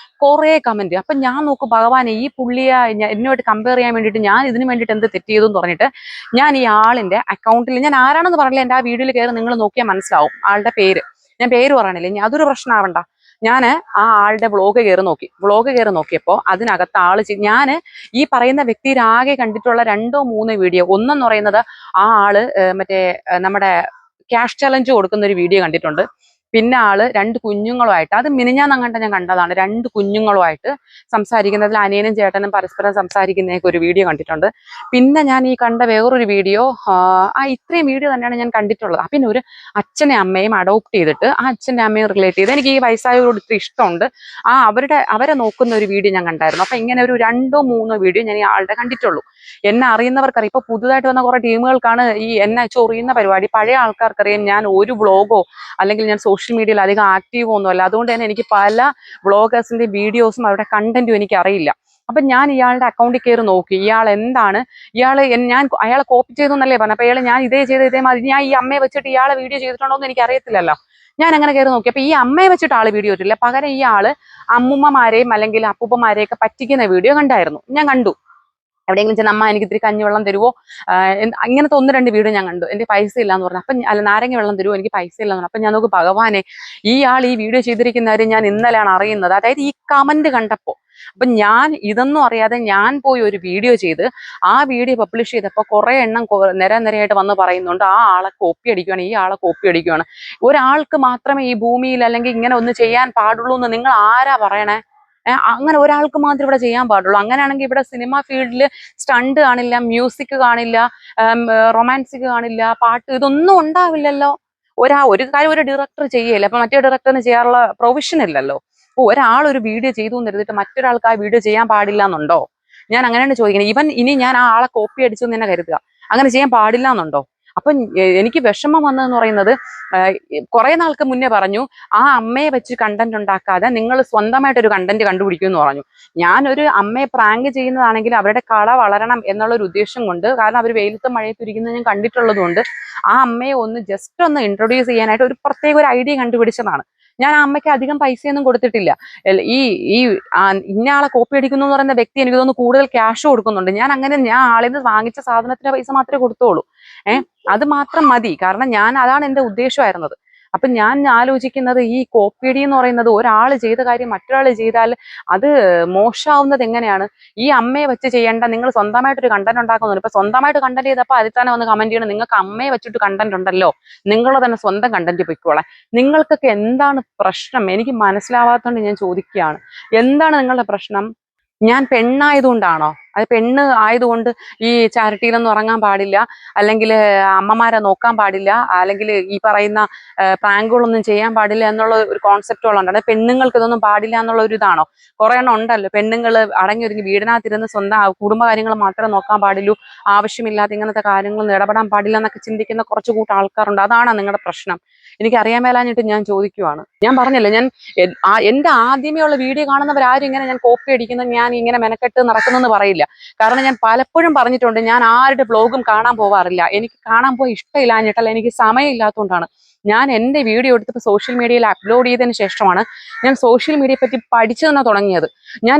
കുറെ കമന്റ്. അപ്പൊ ഞാൻ നോക്കും, ഭഗവാനെ ഈ പുള്ളിയെ എന്നോട് കമ്പയർ ചെയ്യാൻ വേണ്ടിയിട്ട് ഞാൻ ഇതിന് വേണ്ടിയിട്ട് എന്ത് തെറ്റ് ചെയ്തു എന്ന് പറഞ്ഞിട്ട് ഞാൻ ഈ ആളിന്റെ അക്കൗണ്ടിൽ, ഞാൻ ആരാണെന്ന് പറഞ്ഞില്ല, എൻ്റെ ആ വീഡിയോയിൽ കയറി നിങ്ങൾ നോക്കിയാൽ മനസ്സിലാവും ആളുടെ പേര്. ഞാൻ പേര് പറയണില്ല, ഇനി അതൊരു പ്രശ്നമാവണ്ട. ഞാൻ ആ ആളുടെ വ്ളോഗ് കയറി നോക്കിയപ്പോൾ അതിനകത്ത് ഞാൻ ഈ പറയുന്ന വ്യക്തിയുടെ ആകെ കണ്ടിട്ടുള്ള 2-3 വീഡിയോ. ഒന്നെന്ന് പറയുന്നത് ആ ആള് മറ്റേ നമ്മുടെ ക്യാഷ് ചലഞ്ച് കൊടുക്കുന്ന ഒരു വീഡിയോ കണ്ടിട്ടുണ്ട്. പിന്നെ ആള് 2 കുഞ്ഞുങ്ങളുമായിട്ട്, അത് മിനിഞ്ഞാന്നങ്ങാണ്ട് ഞാൻ കണ്ടതാണ്, 2 കുഞ്ഞുങ്ങളുമായിട്ട് സംസാരിക്കുന്നതിൽ അനിയനും ചേട്ടനും പരസ്പരം സംസാരിക്കുന്നതൊക്കെ ഒരു വീഡിയോ കണ്ടിട്ടുണ്ട്. പിന്നെ ഞാൻ ഈ കണ്ട വേറൊരു വീഡിയോ, ഇത്രയും വീഡിയോ തന്നെയാണ് ഞാൻ കണ്ടിട്ടുള്ളത്. പിന്നെ ഒരു അച്ഛനെ അമ്മയും അഡോപ്റ്റ് ചെയ്തിട്ട് ആ അച്ഛൻ്റെ അമ്മയും റിലേറ്റ് ചെയ്ത് എനിക്ക് ഈ വയസ്സായവരോട് ഇത്ര ഇഷ്ടമുണ്ട്, അവരെ നോക്കുന്ന ഒരു വീഡിയോ ഞാൻ കണ്ടായിരുന്നു. അപ്പൊ ഇങ്ങനെ ഒരു 2-3 വീഡിയോ ഞാൻ ഈ ആളുടെ കണ്ടിട്ടുള്ളൂ. എന്നെ അറിയുന്നവർക്കറിയാം. ഇപ്പൊ പുതുതായിട്ട് വന്ന കുറെ ടീമുകൾക്കാണ് ഈ എന്നെ ചൊറിയുന്ന പരിപാടി. പഴയ ആൾക്കാർക്കറിയാം ഞാൻ ഒരു വ്ളോഗോ അല്ലെങ്കിൽ ഞാൻ സോഷ്യൽ മീഡിയയിൽ അധികം ആക്റ്റീവോ ഒന്നുമല്ല. അതുകൊണ്ട് തന്നെ എനിക്ക് പല വ്ളോഗേഴ്സിന്റെ വീഡിയോസും അവരുടെ കണ്ടന്റും എനിക്ക് അറിയില്ല. അപ്പൊ ഞാൻ ഇയാളുടെ അക്കൗണ്ടിൽ കയറി നോക്കി, ഇയാൾ എന്താണ്, ഞാൻ അയാളെ കോപ്പി ചെയ്തു എന്നല്ലേ പറഞ്ഞു. അപ്പൊ ഞാൻ ഇതേമാതിരി ഞാൻ ഈ അമ്മയെ വെച്ചിട്ട് ഇയാളെ വീഡിയോ ചെയ്തിട്ടുണ്ടോ എന്ന് എനിക്ക് അറിയത്തില്ലല്ലോ. ഞാൻ അങ്ങനെ കയറി നോക്കി. അപ്പൊ ഈ അമ്മയെ വെച്ചിട്ട് ആള് വീഡിയോ ഇട്ടില്ല, പകരം ഈ ആള് അമ്മുമ്മമാരെയും അല്ലെങ്കിൽ അപ്പൂപ്പന്മാരെയൊക്കെ പറ്റിക്കുന്ന വീഡിയോ കണ്ടായിരുന്നു. ഞാൻ കണ്ടു. എവിടെയെങ്കിലും ചെന്ന് അമ്മ എനിക്ക് ഇത്തിരി കഞ്ഞിവെള്ളം തരുമോ, ഇങ്ങനത്തെ 1-2 വീഡിയോ ഞാൻ കണ്ടു. എൻ്റെ പൈസ ഇല്ലാന്ന് പറഞ്ഞു. അപ്പം അല്ല നാരങ്ങ വെള്ളം തരുമോ, എനിക്ക് പൈസ ഇല്ലാന്ന് പറഞ്ഞു. അപ്പം ഞാൻ നോക്കും, ഭഗവാനെ ഈ ആൾ ഈ വീഡിയോ ചെയ്തിരിക്കുന്നവരെ ഞാൻ ഇന്നലെയാണ് അറിയുന്നത്, അതായത് ഈ കമന്റ് കണ്ടപ്പോൾ. അപ്പൊ ഞാൻ ഇതൊന്നും അറിയാതെ ഞാൻ പോയി ഒരു വീഡിയോ ചെയ്ത് ആ വീഡിയോ പബ്ലിഷ് ചെയ്തപ്പോൾ കുറെ എണ്ണം നിരയായിട്ട് വന്ന് പറയുന്നുണ്ട് ആ ആളെ കോപ്പി അടിക്കുകയാണ്, ഈ ആളെ കോപ്പി അടിക്കുകയാണ്. ഒരാൾക്ക് മാത്രമേ ഈ ഭൂമിയിൽ അല്ലെങ്കിൽ ഇങ്ങനെ ഒന്ന് ചെയ്യാൻ പാടുള്ളൂ എന്ന് നിങ്ങൾ ആരാ പറയണേ? അങ്ങനെ ഒരാൾക്ക് മാത്രം ഇവിടെ ചെയ്യാൻ പാടുള്ളൂ. അങ്ങനെയാണെങ്കിൽ ഇവിടെ സിനിമ ഫീൽഡിൽ സ്റ്റണ്ട് കാണില്ല, മ്യൂസിക് കാണില്ല, റൊമാൻസിക് കാണില്ല, പാട്ട്, ഇതൊന്നും ഉണ്ടാവില്ലല്ലോ. ഒരു കാര്യം ഒരു ഡയറക്ടർ ചെയ്യല്ലേ, അപ്പൊ മറ്റേ ഡയറക്ടറിന് ചെയ്യാനുള്ള പ്രൊവിഷൻ ഇല്ലല്ലോ. ഒരാൾ ഒരു വീഡിയോ ചെയ്തു എന്ന് കരുതിയിട്ട് മറ്റൊരാൾക്ക് ആ വീഡിയോ ചെയ്യാൻ പാടില്ല എന്നുണ്ടോ? ഞാൻ അങ്ങനെയാണ് ചോദിക്കുന്നത്. ഇനി ഞാൻ ആ ആളെ കോപ്പി അടിച്ചു എന്ന് തന്നെ കരുതുക, അങ്ങനെ ചെയ്യാൻ പാടില്ല എന്നുണ്ടോ? അപ്പൊ എനിക്ക് വിഷമം വന്നതെന്ന് പറയുന്നത്, കുറെ നാൾക്ക് മുന്നേ പറഞ്ഞു ആ അമ്മയെ വെച്ച് കണ്ടന്റ് ഉണ്ടാക്കാതെ നിങ്ങൾ സ്വന്തമായിട്ടൊരു കണ്ടന്റ് കണ്ടുപിടിക്കും എന്ന് പറഞ്ഞു. ഞാനൊരു അമ്മയെ പ്രാങ്ക് ചെയ്യുന്നതാണെങ്കിൽ അവരുടെ കള വളരണം എന്നുള്ളൊരു ഉദ്ദേശം കൊണ്ട്, കാരണം അവർ വെയിലത്തും മഴയത്തും ഇരിക്കുന്നത് ഞാൻ കണ്ടിട്ടുള്ളത് കൊണ്ട് ആ അമ്മയെ ജസ്റ്റ് ഒന്ന് ഇൻട്രൊഡ്യൂസ് ചെയ്യാനായിട്ട് ഒരു പ്രത്യേക ഒരു ഐഡിയ കണ്ടുപിടിച്ചതാണ്. ഞാൻ ആ അമ്മയ്ക്ക് അധികം പൈസയൊന്നും കൊടുത്തിട്ടില്ല. ഇന്നയാളെ കോപ്പി അടിക്കുന്നു എന്ന് പറയുന്ന വ്യക്തി എനിക്ക് തോന്നുന്നു കൂടുതൽ ക്യാഷ് കൊടുക്കുന്നുണ്ട്. ഞാൻ ആളിൽ നിന്ന് വാങ്ങിച്ച സാധനത്തിന്റെ പൈസ മാത്രമേ കൊടുത്തോളൂ. അത് മാത്രം മതി. കാരണം അതാണ് എന്റെ ഉദ്ദേശമായിരുന്നത്. അപ്പൊ ഞാൻ ആലോചിക്കുന്നത് ഈ കോപ്പിയടി എന്ന് പറയുന്നത് ഒരാൾ ചെയ്ത കാര്യം മറ്റൊരാൾ ചെയ്താൽ അത് മോശമാവുന്നത് എങ്ങനെയാണ്? ഈ അമ്മയെ വെച്ച് ചെയ്യേണ്ട, നിങ്ങൾ സ്വന്തമായിട്ടൊരു കണ്ടന്റ് ഉണ്ടാക്കുന്നുണ്ട്. ഇപ്പൊ സ്വന്തമായിട്ട് കണ്ടന്റ് ചെയ്തപ്പോൾ അതിൽ തന്നെ വന്ന് കമന്റ് ചെയ്യണം, നിങ്ങൾക്ക് അമ്മയെ വെച്ചിട്ട് കണ്ടന്റ് ഉണ്ടല്ലോ, നിങ്ങൾ തന്നെ സ്വന്തം കണ്ടന്റ് പൊയ്ക്കോളാം. നിങ്ങൾക്കൊക്കെ എന്താണ് പ്രശ്നം? എനിക്ക് മനസ്സിലാവാത്തതുകൊണ്ട് ഞാൻ ചോദിക്കുകയാണ്, എന്താണ് നിങ്ങളുടെ പ്രശ്നം? ഞാൻ പെണ്ണായതുകൊണ്ടാണോ? അത് പെണ്ണ് ആയതുകൊണ്ട് ഈ ചാരിറ്റിയിലൊന്നും ഇറങ്ങാൻ പാടില്ല, അല്ലെങ്കിൽ അമ്മമാരെ നോക്കാൻ പാടില്ല, അല്ലെങ്കിൽ ഈ പറയുന്ന പ്രാങ്കുകളൊന്നും ചെയ്യാൻ പാടില്ല എന്നുള്ള ഒരു കോൺസെപ്റ്റുകളുണ്ട്. അത് പെണ്ണുങ്ങൾക്ക് ഇതൊന്നും പാടില്ല എന്നുള്ള ഒരു ഇതാണോ? കുറെ എണ്ണം ഉണ്ടല്ലോ, പെണ്ണുങ്ങൾ അടങ്ങി ഒരുങ്ങി വീടിനകത്തിരുന്ന് സ്വന്തം കുടുംബകാര്യങ്ങൾ മാത്രമേ നോക്കാൻ പാടുള്ളൂ, ആവശ്യമില്ലാത്ത ഇങ്ങനത്തെ കാര്യങ്ങളൊന്നും ഇടപെടാൻ പാടില്ല എന്നൊക്കെ ചിന്തിക്കുന്ന കുറച്ച് കൂട്ടം ആൾക്കാരുണ്ട്. അതാണ് നിങ്ങളുടെ പ്രശ്നം. എനിക്ക് അറിയാൻ മേലാഞ്ഞിട്ട് ഞാൻ ചോദിക്കുവാണ്. ഞാൻ പറഞ്ഞല്ലോ, ഞാൻ എന്റെ ആദ്യമേ ഉള്ള വീഡിയോ കാണുന്നവരാരും ഇങ്ങനെ ഞാൻ കോപ്പി അടിക്കുന്നത്, ഞാൻ ഇങ്ങനെ മെനക്കെട്ട് നടക്കുന്നെന്ന് പറയില്ല. കാരണം ഞാൻ പലപ്പോഴും പറഞ്ഞിട്ടുണ്ട്, ഞാൻ ആരുടെ ബ്ലോഗും കാണാൻ പോവാറില്ല. എനിക്ക് കാണാൻ പോയി ഇഷ്ടമില്ലാഞ്ഞിട്ടല്ല, എനിക്ക് സമയമില്ലാത്തതുകൊണ്ടാണ്. ഞാൻ എൻ്റെ വീഡിയോ എടുത്തിപ്പോൾ സോഷ്യൽ മീഡിയയിൽ അപ്ലോഡ് ചെയ്തതിന് ശേഷമാണ് ഞാൻ സോഷ്യൽ മീഡിയയെ പറ്റി പഠിച്ചു തന്നെ തുടങ്ങിയത്.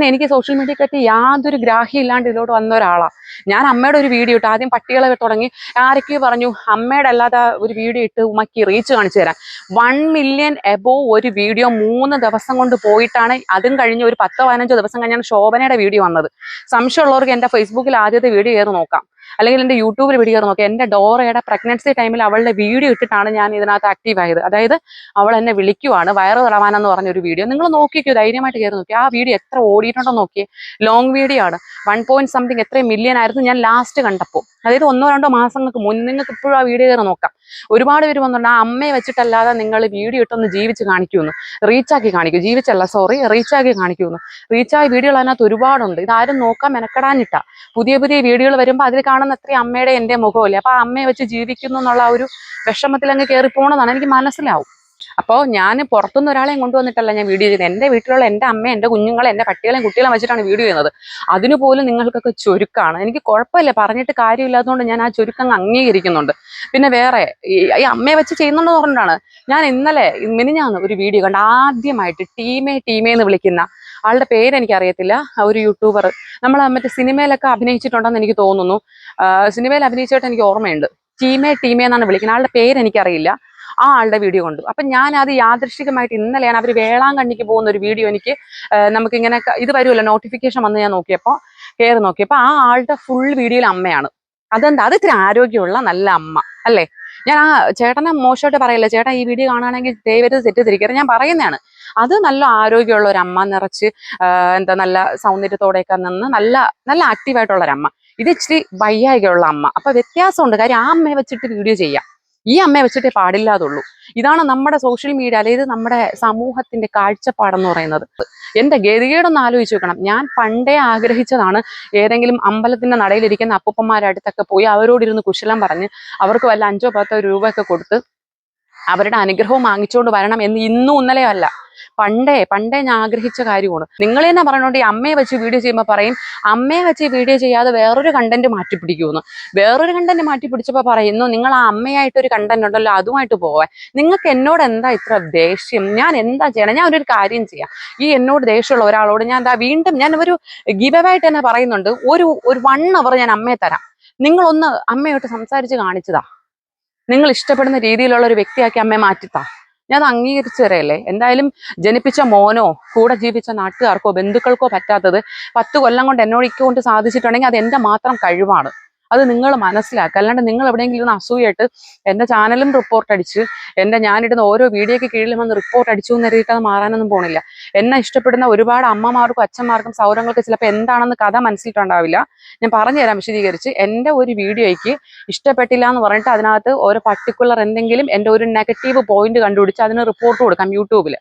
എനിക്ക് സോഷ്യൽ മീഡിയയെ പറ്റി യാതൊരു ഗ്രാഹ്യം ഇല്ലാണ്ട് ഇതിലോട്ട് വന്ന ഒരാളാണ്. ഞാൻ അമ്മയുടെ ഒരു വീഡിയോ ഇട്ട് ആദ്യം പട്ടികളെ തുടങ്ങി, ആരൊക്കെയോ പറഞ്ഞു അമ്മയുടെ അല്ലാതെ ഒരു വീഡിയോ ഇട്ട് ഉമ്മക്ക് റീച്ച് കാണിച്ചു തരാൻ. 1 മില്യൺ എബോവ് ഒരു വീഡിയോ 3 ദിവസം കൊണ്ട് പോയിട്ടാണ്. അതും കഴിഞ്ഞ് ഒരു 10-15 ദിവസം കഴിഞ്ഞാണ് ശോഭനയുടെ വീഡിയോ വന്നത്. സംശയമുള്ളവർക്ക് എൻ്റെ ഫേസ്ബുക്കിൽ ആദ്യത്തെ വീഡിയോ കയറി നോക്കാം, അല്ലെങ്കിൽ എൻ്റെ യൂട്യൂബിൽ വീഡിയോ കയറി നോക്കാം. എൻ്റെ ഡോറയുടെ പ്രഗ്നൻസി ടൈമിൽ അവളുടെ വീഡിയോ ഇട്ടിട്ടാണ് ഞാൻ ഇതിനകത്ത് ആക്റ്റീവ് ആയത്. അതായത് അവൾ എന്നെ വിളിക്കുവാണ് വയറ് തടവാനെന്ന് പറഞ്ഞൊരു വീഡിയോ. നിങ്ങൾ നോക്കിക്കോ, ധൈര്യമായിട്ട് കയറി നോക്കി. ആ വീഡിയോ എത്ര ഓടിയിട്ടുണ്ടോ നോക്കിയേ. ലോങ് വീഡിയോ ആണ്. 1 എത്ര മില്യൺ ആയിരുന്നു ഞാൻ ലാസ്റ്റ് കണ്ടപ്പോൾ. അതായത് 1-2 മാസങ്ങൾക്ക് മുന്നേ. നിങ്ങൾക്ക് ഇപ്പോഴും ആ വീഡിയോ കയറി നോക്കാം. ഒരുപാട് പേര് വന്നിട്ടുണ്ട്, ആ അമ്മയെ വെച്ചിട്ടല്ലാതെ നിങ്ങൾ വീഡിയോ ഇട്ടൊന്ന് ജീവിച്ച് കാണിക്കുമെന്ന്, റീച്ചാക്കി കാണിക്കും, ജീവിച്ചല്ല സോറി, റീച്ചാക്കി കാണിക്കുമെന്ന്. റീച്ചായ വീഡിയോകൾ അതിനകത്ത് ഒരുപാടുണ്ട്. ഇതാരും നോക്കാൻ മെനക്കെടാഞ്ഞിട്ടാ. പുതിയ പുതിയ വീഡിയോകൾ വരുമ്പോൾ അതിൽ കാണുന്ന അത്രയും അമ്മയുടെ എൻ്റെ മുഖമല്ലേ. അപ്പൊ ആ അമ്മയെ വെച്ച് ജീവിക്കുന്നു എന്നുള്ള ആ ഒരു വിഷമത്തിൽ അങ്ങ് കയറി പോകണമെന്നാണ് എനിക്ക് മനസ്സിലാവും. അപ്പോൾ ഞാൻ പുറത്തുനിന്ന് ഒരാളെയും കൊണ്ടുവന്നിട്ടല്ല ഞാൻ വീഡിയോ ചെയ്യുന്നത്. എൻ്റെ വീട്ടിലുള്ള എൻ്റെ അമ്മ, എൻ്റെ കുഞ്ഞുങ്ങളെ, എൻ്റെ പട്ടികളെയും കുട്ടികളെയും വെച്ചിട്ടാണ് വീഡിയോ ചെയ്യുന്നത്. അതിനുപോലും നിങ്ങൾക്കൊക്കെ ചുരുക്കാണ്. എനിക്ക് കുഴപ്പമില്ല, പറഞ്ഞിട്ട് കാര്യമില്ലാത്തതുകൊണ്ട് ഞാൻ ആ ചുരുക്കം അംഗീകരിക്കുന്നുണ്ട്. പിന്നെ വേറെ ഈ അമ്മയെ വെച്ച് ചെയ്യുന്നുണ്ടെന്ന് പറഞ്ഞിട്ടാണ് ഞാൻ ഇന്നലെ മിനിഞ്ഞാന്ന് ഒരു വീഡിയോ കണ്ട്, ആദ്യമായിട്ട് ടീമേ എന്ന് വിളിക്കുന്ന ആളുടെ പേര് എനിക്കറിയത്തില്ല, ഒരു യൂട്യൂബർ. നമ്മൾ മറ്റേ സിനിമയിലൊക്കെ അഭിനയിച്ചിട്ടുണ്ടെന്ന് എനിക്ക് തോന്നുന്നു. സിനിമയിൽ അഭിനയിച്ചിട്ട് എനിക്ക് ഓർമ്മയുണ്ട്. ടീമേ എന്നാണ് വിളിക്കുന്നത്. ആളുടെ പേര് എനിക്കറിയില്ല. ആ ആളുടെ വീഡിയോ കണ്ടു. അപ്പൊ ഞാൻ അത് യാദൃശ്ചികമായിട്ട് ഇന്നലെയാണ് അവർ വേളാങ്കണ്ണിക്ക് പോകുന്ന ഒരു വീഡിയോ എനിക്ക് നമുക്കിങ്ങനെ ഇത് വരുമല്ലോ നോട്ടിഫിക്കേഷൻ വന്ന് ഞാൻ കയറി നോക്കിയപ്പോൾ ആ ആളുടെ ഫുൾ വീഡിയോയിൽ അമ്മയാണ്. അതെന്താ? അത് ഇത്തിരി ആരോഗ്യമുള്ള നല്ല അമ്മ അല്ലേ? ഞാൻ ആ ചേട്ടനെ മോശമായിട്ട് പറയില്ല, ചേട്ടൻ ഈ വീഡിയോ കാണുകയാണെങ്കിൽ ദയവായിട്ട് തെറ്റിദ്ധരിക്കരുത്, ഞാൻ പറയുന്നതാണ്. അത് നല്ല ആരോഗ്യമുള്ള ഒരു അമ്മ, നിറച്ച് നല്ല സൗന്ദര്യത്തോടെയൊക്കെ നിന്ന് നല്ല നല്ല ആക്റ്റീവായിട്ടുള്ള ഒരു അമ്മ. ഇത് ഇച്ചിരി വയ്യായികയുള്ള അമ്മ. അപ്പൊ വ്യത്യാസമുണ്ട്. കാര്യം ആ അമ്മയെ വെച്ചിട്ട് വീഡിയോ ചെയ്യാം, ഈ അമ്മയെ വെച്ചിട്ടേ പാടില്ലാതുള്ളൂ. ഇതാണ് നമ്മുടെ സോഷ്യൽ മീഡിയ, അതായത് നമ്മുടെ സമൂഹത്തിന്റെ കാഴ്ചപ്പാടെന്ന് പറയുന്നത്. എന്റെ ഗതികേടൊന്ന് ആലോചിച്ച് നോക്കണം. ഞാൻ പണ്ടേ ആഗ്രഹിച്ചതാണ് ഏതെങ്കിലും അമ്പലത്തിന്റെ നടയിലിരിക്കുന്ന അപ്പൂപ്പന്മാരുടെ അടുത്തൊക്കെ പോയി അവരോടിരുന്ന് കുശലം പറഞ്ഞ് അവർക്ക് വല്ല 5-10 രൂപയൊക്കെ കൊടുത്ത് അവരുടെ അനുഗ്രഹവും വാങ്ങിച്ചുകൊണ്ട് വരണം എന്ന് ഇന്നും ഇന്നലെയോ അല്ല, പണ്ടേ ഞാൻ ആഗ്രഹിച്ച കാര്യമാണ്. നിങ്ങൾ തന്നെ പറഞ്ഞോണ്ട് ഈ അമ്മയെ വെച്ച് വീഡിയോ ചെയ്യുമ്പോൾ പറയും അമ്മയെ വെച്ച് വീഡിയോ ചെയ്യാതെ വേറൊരു കണ്ടന്റ് മാറ്റിപ്പിടിക്കുമെന്ന്. വേറൊരു കണ്ടന്റ് മാറ്റിപ്പിടിച്ചപ്പോൾ പറയുന്നു നിങ്ങൾ ആ അമ്മയായിട്ടൊരു കണ്ടന്റ് ഉണ്ടല്ലോ അതുമായിട്ട് പോവാൻ. നിങ്ങൾക്ക് എന്നോട് എന്താ ഇത്ര ദേഷ്യം? ഞാൻ എന്താ ചെയ്യണം? ഞാൻ ഒരു കാര്യം ചെയ്യാം. ഈ എന്നോട് ദേഷ്യമുള്ള ഒരാളോട് ഞാൻ വീണ്ടും ഞാൻ ഒരു ഗിവ് അവേ ആയിട്ട് തന്നെ പറയുന്നുണ്ട്, ഒരു 1 അവർ ഞാൻ അമ്മയെ തരാം. നിങ്ങളൊന്ന് അമ്മയോട്ട് സംസാരിച്ച് കാണിച്ചതാ. നിങ്ങൾ ഇഷ്ടപ്പെടുന്ന രീതിയിലുള്ള ഒരു വ്യക്തിയാക്കി അമ്മയെ മാറ്റിത്താ. ഞാൻ അത് അംഗീകരിച്ചു തരല്ലേ. എന്തായാലും ജനിപ്പിച്ച മോനോ കൂടെ ജീവിച്ച നാട്ടുകാർക്കോ ബന്ധുക്കൾക്കോ പറ്റാത്തത് 10 കൊല്ലം കൊണ്ട് എന്നോട് കൊണ്ട് സാധിച്ചിട്ടുണ്ടെങ്കിൽ അത് എൻ്റെ മാത്രം കഴിവാണ്. അത് നിങ്ങൾ മനസ്സിലാക്കുക. അല്ലാണ്ട് നിങ്ങൾ എവിടെയെങ്കിലും ഇരുന്ന് അസൂയായിട്ട് എൻ്റെ ചാനലും റിപ്പോർട്ട് അടിച്ച് ഞാനിടുന്ന ഓരോ വീഡിയോയ്ക്ക് കീഴിലും വന്ന് റിപ്പോർട്ട് അടിച്ചു എന്ന് കരുതിയിട്ട് അത് മാറാനൊന്നും പോണില്ല. എന്നെ ഇഷ്ടപ്പെടുന്ന ഒരുപാട് അമ്മമാർക്കും അച്ഛന്മാർക്കും സൗരങ്ങൾക്ക് ചിലപ്പോൾ എന്താണെന്ന് കഥ മനസ്സിലിട്ടുണ്ടാവില്ല. ഞാൻ പറഞ്ഞു തരാം വിശദീകരിച്ച്. എൻ്റെ ഒരു വീഡിയോയ്ക്ക് ഇഷ്ടപ്പെട്ടില്ല എന്ന് പറഞ്ഞിട്ട് അതിനകത്ത് ഒരു പർട്ടിക്കുലർ എന്തെങ്കിലും എൻ്റെ ഒരു നെഗറ്റീവ് പോയിന്റ് കണ്ടുപിടിച്ച് അതിന് റിപ്പോർട്ട് കൊടുക്കാം യൂട്യൂബിൽ.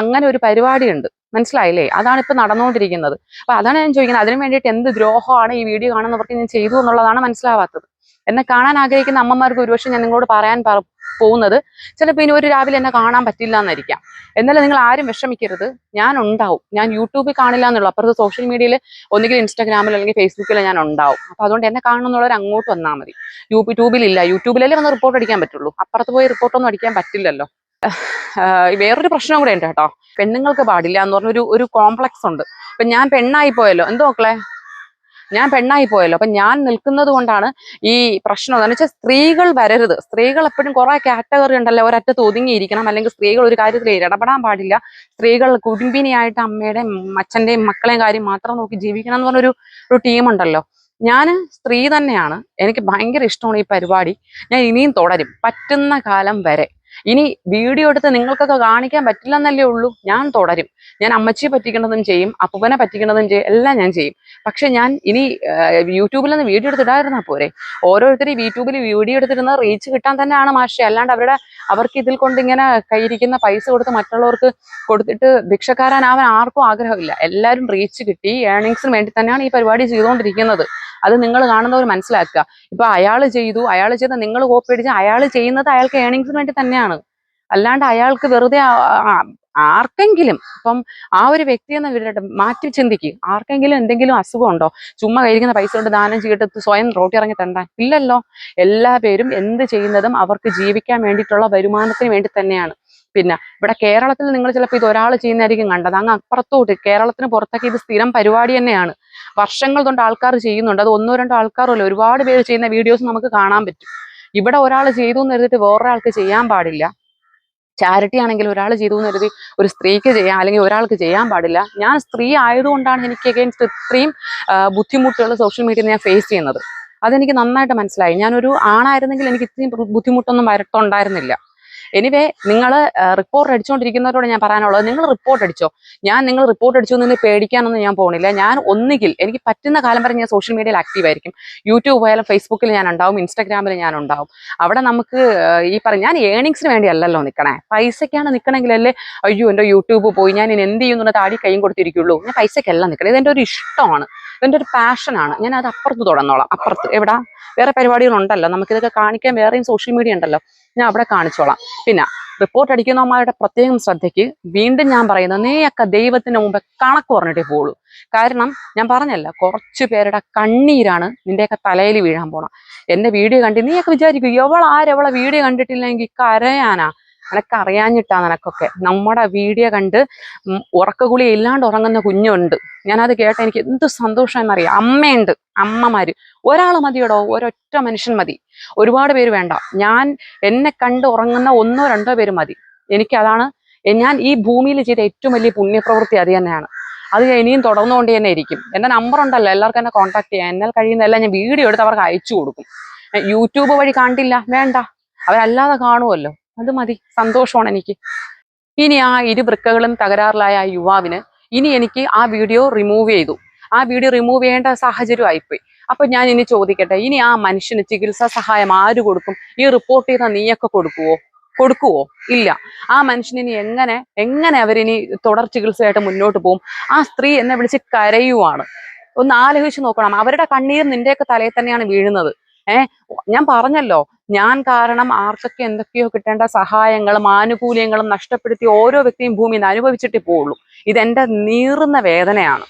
അങ്ങനെ ഒരു പരിപാടിയുണ്ട്, മനസ്സിലായില്ലേ? അതാണ് ഇപ്പൊ നടന്നുകൊണ്ടിരിക്കുന്നത്. അപ്പൊ അതാണ് ഞാൻ ചോദിക്കുന്നത്, അതിനു വേണ്ടിയിട്ട് എന്ത് ദ്രോഹമാണ് ഈ വീഡിയോ കാണുന്നവർക്ക് ഞാൻ ചെയ്തു എന്നുള്ളതാണ് മനസ്സിലാവാത്തത്. എന്നെ കാണാൻ ആഗ്രഹിക്കുന്ന അമ്മമാർക്ക് ഒരുപക്ഷെ ഞാൻ നിങ്ങളോട് പറയാൻ പോകുന്നത് ചിലപ്പോൾ ഇനി ഒരു രാവിലെ എന്നെ കാണാൻ പറ്റില്ല എന്നായിരിക്കാം. എന്നാലും നിങ്ങൾ ആരും വിഷമിക്കരുത്, ഞാൻ ഉണ്ടാവും. ഞാൻ യൂട്യൂബിൽ കാണില്ല എന്നുള്ളൂ, അപ്പുറത്ത് സോഷ്യൽ മീഡിയയിൽ ഒന്നുകിൽ ഇൻസ്റ്റാഗ്രാമിൽ അല്ലെങ്കിൽ ഫേസ്ബുക്കിൽ ഞാൻ ഉണ്ടാവും. അപ്പൊ അതുകൊണ്ട് എന്നെ കാണുന്നുള്ളവർ അങ്ങോട്ട് വന്നാൽ മതി. യൂട്യൂബിലില്ല, യൂട്യൂബിലല്ലേ വന്ന് റിപ്പോർട്ട് അടിക്കാൻ പറ്റുള്ളൂ, അപ്പുറത്ത് പോയി റിപ്പോർട്ടൊന്നും അടിക്കാൻ പറ്റില്ലല്ലോ. വേറൊരു പ്രശ്നം കൂടെ ഉണ്ട് കേട്ടോ. പെണ്ണുങ്ങൾക്ക് പാടില്ല എന്ന് പറഞ്ഞൊരു കോംപ്ലക്സ് ഉണ്ട്. ഇപ്പൊ ഞാൻ പെണ്ണായി പോയല്ലോ, എന്തോ മക്കളെ ഞാൻ പെണ്ണായി പോയല്ലോ. അപ്പൊ ഞാൻ നിൽക്കുന്നത് കൊണ്ടാണ് ഈ പ്രശ്നം. എന്ന് വെച്ചാൽ സ്ത്രീകൾ വരരുത്. സ്ത്രീകൾ എപ്പോഴും കുറെ കാറ്റഗറി ഉണ്ടല്ലോ, ഒരറ്റത്ത് ഒതുങ്ങിയിരിക്കണം, അല്ലെങ്കിൽ സ്ത്രീകൾ ഒരു കാര്യത്തിൽ ഇടപെടാൻ പാടില്ല, സ്ത്രീകൾ കുടുംബിനിയായിട്ട് അമ്മയുടെയും അച്ഛന്റെയും മക്കളെയും കാര്യം മാത്രം നോക്കി ജീവിക്കണം എന്ന് പറഞ്ഞൊരു ടീമുണ്ടല്ലോ. ഞാൻ സ്ത്രീ തന്നെയാണ്. എനിക്ക് ഭയങ്കര ഇഷ്ടമാണ് ഈ പരിപാടി. ഞാൻ ഇനിയും തുടരും പറ്റുന്ന കാലം വരെ. ഇനി വീഡിയോ എടുത്ത് നിങ്ങൾക്കൊക്കെ കാണിക്കാൻ പറ്റില്ലെന്നല്ലേ ഉള്ളൂ, ഞാൻ തുടരും. ഞാൻ അമ്മച്ചിയെ പറ്റിക്കുന്നതും ചെയ്യും, അപ്പൂപ്പനെ പറ്റിക്കുന്നതും ചെയ്യും, എല്ലാം ഞാൻ ചെയ്യും. പക്ഷെ ഞാൻ ഇനി യൂട്യൂബിൽ നിന്ന് വീഡിയോ എടുത്തിടായിരുന്നാ പോരെ. ഓരോരുത്തരും യൂട്യൂബിൽ വീഡിയോ എടുത്തിരുന്ന റീച്ച് കിട്ടാൻ തന്നെയാണ് മാഷെ. അല്ലാണ്ട് അവർക്ക് ഇതിൽ കൊണ്ട് ഇങ്ങനെ കയ്യിരിക്കുന്ന പൈസ കൊടുത്ത് മറ്റുള്ളവർക്ക് കൊടുത്തിട്ട് ഭിക്ഷക്കാരനാവാൻ ആർക്കും ആഗ്രഹമില്ല. എല്ലാവരും റീച്ച് കിട്ടി ഏർണിങ്സിന് വേണ്ടി തന്നെയാണ് ഈ പരിപാടി ചെയ്തുകൊണ്ടിരിക്കുന്നത്. അത് നിങ്ങൾ കാണുന്നവർ മനസ്സിലാക്കുക. ഇപ്പൊ അയാൾ ചെയ്ത നിങ്ങൾ കോപ്പി അടിച്ച് അയാൾ ചെയ്യുന്നത് അയാൾക്ക് ഏർണിങ്സിന് വേണ്ടി തന്നെയാണ്. അല്ലാണ്ട് അയാൾക്ക് വെറുതെ ആർക്കെങ്കിലും ഇപ്പം ആ ഒരു വ്യക്തി എന്ന മാറ്റി ചിന്തിക്ക്, ആർക്കെങ്കിലും എന്തെങ്കിലും അസുഖം ഉണ്ടോ ചുമ്മാ കഴിക്കുന്ന പൈസ കൊണ്ട് ദാനം ചെയ്തിട്ട് സ്വയം റോട്ടി ഇറങ്ങി തണ്ടാൻ? ഇല്ലല്ലോ. എല്ലാ പേരും എന്ത് ചെയ്യുന്നതും അവർക്ക് ജീവിക്കാൻ വേണ്ടിയിട്ടുള്ള വരുമാനത്തിന് വേണ്ടി തന്നെയാണ്. പിന്നെ ഇവിടെ കേരളത്തിൽ നിങ്ങൾ ചിലപ്പോൾ ഇത് ഒരാൾ ചെയ്യുന്നതായിരിക്കും കണ്ടത്. അങ്ങ് അപ്പുറത്തോട്ട് കേരളത്തിന് പുറത്തൊക്കെ ഇത് സ്ഥിരം പരിപാടി തന്നെയാണ്. വർഷങ്ങൾ കൊണ്ട് ആൾക്കാർ ചെയ്യുന്നുണ്ട്. അത് ഒന്നോ രണ്ടോ ആൾക്കാരല്ല, ഒരുപാട് പേര് ചെയ്യുന്ന വീഡിയോസ് നമുക്ക് കാണാൻ പറ്റും. ഇവിടെ ഒരാൾ ചെയ്തു എന്ന് കരുതിയിട്ട് വേറൊരാൾക്ക് ചെയ്യാൻ പാടില്ല. ചാരിറ്റി ആണെങ്കിൽ ഒരാൾ ചെയ്തു എന്ന് കരുതി ഒരു സ്ത്രീക്ക് ചെയ്യാം, അല്ലെങ്കിൽ ഒരാൾക്ക് ചെയ്യാൻ പാടില്ല. ഞാൻ സ്ത്രീ ആയതുകൊണ്ടാണ് എനിക്ക് അഗെയിൻസ്റ്റ് ഇത്രയും ബുദ്ധിമുട്ടുകൾ സോഷ്യൽ മീഡിയയിൽ ഞാൻ ഫേസ് ചെയ്യുന്നത്. അതെനിക്ക് നന്നായിട്ട് മനസ്സിലായി. ഞാനൊരു ആണായിരുന്നെങ്കിൽ എനിക്ക് ഇത്രയും ബുദ്ധിമുട്ടൊന്നും വരട്ടുണ്ടായിരുന്നില്ല. എനിവേ, നിങ്ങൾ റിപ്പോർട്ട് അടിച്ചുകൊണ്ടിരിക്കുന്നവരോട് ഞാൻ പറയാനുള്ളത്, നിങ്ങൾ റിപ്പോർട്ട് അടിച്ചോ. നിങ്ങൾ റിപ്പോർട്ട് അടിച്ചു എന്ന് പേടിക്കാനൊന്നും ഞാൻ പോണില്ല. ഞാൻ ഒന്നുകിൽ എനിക്ക് പറ്റുന്ന കാലം വരെ ഞാൻ സോഷ്യൽ മീഡിയയിൽ ആക്റ്റീവ് ആയിരിക്കും. യൂട്യൂബ് പോയാലും ഫേസ്ബുക്കിൽ ഞാൻ ഉണ്ടാവും, ഇൻസ്റ്റാഗ്രാമിൽ ഞാൻ ഉണ്ടാവും. അവിടെ നമുക്ക് ഞാൻ ഏണിങ്സിന് വേണ്ടിയല്ലല്ലോ നിൽക്കണേ, പൈസയ്ക്കാണ് നിൽക്കണമെങ്കിലല്ലേ അയ്യോ എൻ്റെ യൂട്യൂബ് പോയി ഞാൻ ഇനി എന്ത് ചെയ്യുന്ന താടി കൈയും കൊടുത്തിരിക്കുള്ളൂ. ഞാൻ പൈസയ്ക്കല്ല നിൽക്കണം. ഇതെൻ്റെ ഒരു ഇഷ്ടമാണ്, ഇതെൻ്റെ ഒരു പാഷനാണ്. ഞാൻ അത് അപ്പുറത്ത് തുടർന്നോളാം. അപ്പുറത്ത് എവിടെ വേറെ പരിപാടികളുണ്ടല്ലോ, നമുക്കിതൊക്കെ കാണിക്കാൻ വേറെയും സോഷ്യൽ മീഡിയ ഉണ്ടല്ലോ, ഞാൻ അവിടെ കാണിച്ചോളാം. പിന്നെ റിപ്പോർട്ട് അടിക്കുന്നവന്മാരുടെ പ്രത്യേകം ശ്രദ്ധയ്ക്ക് വീണ്ടും ഞാൻ പറയുന്നത്, നീയൊക്കെ ദൈവത്തിന് മുമ്പ് കണക്ക് പറഞ്ഞിട്ടേ പോളൂ. കാരണം ഞാൻ പറഞ്ഞല്ല, കുറച്ചു പേരുടെ കണ്ണീരാണ് നിന്റെയൊക്കെ തലയിൽ വീഴാൻ പോണം. എന്റെ വീഡിയോ കണ്ടി നീയൊക്കെ വിചാരിക്കും എവളെ വീഡിയോ കണ്ടിട്ടില്ലെങ്കിൽ കരയാനാ. നിനക്ക് അറിയാഞ്ഞിട്ടാ നിനക്കൊക്കെ. നമ്മുടെ വീഡിയോ കണ്ട് ഉറക്കഗുളി ഇല്ലാണ്ട് ഉറങ്ങുന്ന കുഞ്ഞുണ്ട്. ഞാനത് കേട്ട എനിക്ക് എന്ത് സന്തോഷമെന്നറിയാം. അമ്മയുണ്ട്, അമ്മമാര്. ഒരാൾ മതിയോടോ, ഒരൊറ്റ മനുഷ്യൻ മതി, ഒരുപാട് പേര് വേണ്ട. എന്നെ കണ്ട് ഉറങ്ങുന്ന ഒന്നോ രണ്ടോ പേര് മതി. എനിക്കതാണ് ഞാൻ ഈ ഭൂമിയിൽ ചെയ്ത ഏറ്റവും വലിയ പുണ്യപ്രവൃത്തി അത് തന്നെയാണ്. അത് ഞാൻ ഇനിയും തുടർന്നുകൊണ്ട് തന്നെ ഇരിക്കും. എന്റെ നമ്പർ ഉണ്ടല്ലോ, എല്ലാവർക്കും എന്നെ കോൺടാക്ട് ചെയ്യാം. എന്നാൽ കഴിയുന്നതെല്ലാം ഞാൻ വീഡിയോ എടുത്ത് അവർക്ക് അയച്ചു കൊടുക്കും. യൂട്യൂബ് വഴി കണ്ടില്ല വേണ്ട, അവരല്ലാതെ കാണുമല്ലോ, അത് മതി. സന്തോഷമാണ് എനിക്ക്. ഇനി ആ ഇരുവൃക്കകളും തകരാറിലായ ആ യുവാവിന് ഇനി എനിക്ക് ആ വീഡിയോ റിമൂവ് ചെയ്തു. ആ വീഡിയോ റിമൂവ് ചെയ്യേണ്ട സാഹചര്യം ആയിപ്പോയി. അപ്പൊ ഞാൻ ഇനി ചോദിക്കട്ടെ, ഇനി ആ മനുഷ്യന് ചികിത്സാ സഹായം ആര് കൊടുക്കും? ഈ റിപ്പോർട്ട് ചെയ്ത നീയൊക്കെ കൊടുക്കുവോ? ഇല്ല. ആ മനുഷ്യനിനി എങ്ങനെ അവരിനി തുടർ ചികിത്സയായിട്ട് മുന്നോട്ട് പോകും? ആ സ്ത്രീ എന്നെ വിളിച്ച് കരയുവാണ്. ഒന്ന് ആലോചിച്ച് നോക്കണം. അവരുടെ കണ്ണീർ നിന്റെയൊക്കെ തലയിൽ തന്നെയാണ് വീഴുന്നത്. ഞാൻ പറഞ്ഞല്ലോ, ഞാൻ കാരണം ആർക്കൊക്കെ എന്തൊക്കെയോ കിട്ടേണ്ട സഹായങ്ങളും ആനുകൂല്യങ്ങളും നഷ്ടപ്പെടുത്തി ഓരോ വ്യക്തിയും ഭൂമിയിൽ നിന്ന് അനുഭവിച്ചിട്ടേ പോവുള്ളൂ. ഇതെന്റെ നീറുന്ന വേദനയാണ്.